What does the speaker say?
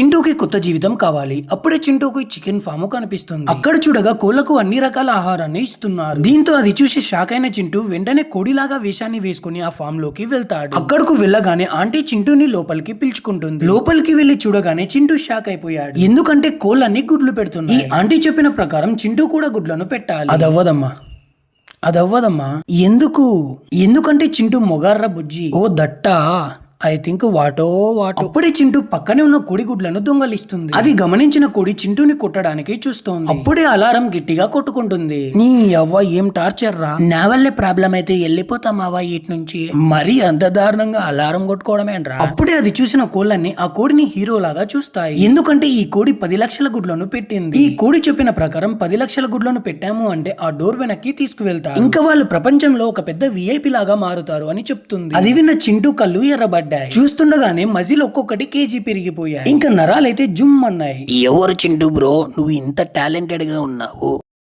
చింటూకి కొత్త జీవితం కావాలి. అప్పుడే చింటూకి చికెన్ ఫామ్ కనిపిస్తుంది. అక్కడ చూడగా కోళ్లకు అన్ని రకాల ఆహారాన్ని ఇస్తున్నారు. దీంతో అది చూసి షాక్ అయిన చింటూ వెంటనే కోడిలాగా వేషాన్ని వేసుకుని ఆ ఫామ్ లోకి వెళ్తాడు. అక్కడకు వెళ్ళగానే ఆంటీ చింటూని లోపలికి పిలుచుకుంటుంది. లోపలికి వెళ్లి చూడగానే చింటూ షాక్ అయిపోయాడు. ఎందుకంటే కోళ్ళన్ని గుడ్లు పెడుతున్నాయి. ఈ ఆంటీ చెప్పిన ప్రకారం చింటూ కూడా గుడ్లను పెట్టాలి. అదవ్వదమ్మా. ఎందుకంటే చింటూ మొగార్ర బుజ్జి. ఓ దట్టా, ఐ థింక్ వాటో. అప్పుడే చింటూ పక్కనే ఉన్న కోడిగుడ్లను దొంగలిస్తుంది. అది గమనించిన కోడి చింటూని కొట్టడానికి చూస్తోంది. అప్పుడే అలారం గట్టిగా కొట్టుకుంటుంది. నీ అవ్వ ఏం టార్చర్ రా, నా వల్లే ప్రాబ్లం అయితే వెళ్ళిపోతామావా ఇటు నుంచి. మరి అంత దారుణంగా అలారం కొట్టుకోవడమేంట్రా. అప్పుడే అది చూసిన కోళ్ళన్ని ఆ కోడిని హీరోలాగా చూస్తాయి. ఎందుకంటే ఈ కోడి 10 లక్షల గుడ్లను పెట్టింది. ఈ కోడి చెప్పిన ప్రకారం 10 లక్షల గుడ్లను పెట్టాము అంటే ఆ డోర్ వెనక్కి తీసుకువెళ్తారు. ఇంకా వాళ్ళు ప్రపంచంలో ఒక పెద్ద విఐపి లాగా మారుతారు అని చెప్తుంది. అది విన్న చింటూ కళ్ళు ఎర్రబడ్డాయి. చూస్తుండగానే మజిల్ ఒక్కొక్కటి కేజీ పెరిగిపోయాయి. ఇంకా నరాలైతే జుమ్ అన్నాయి. ఎవరు చింటూ బ్రో, నువ్వు ఇంత టాలెంటెడ్ గా ఉన్నావు?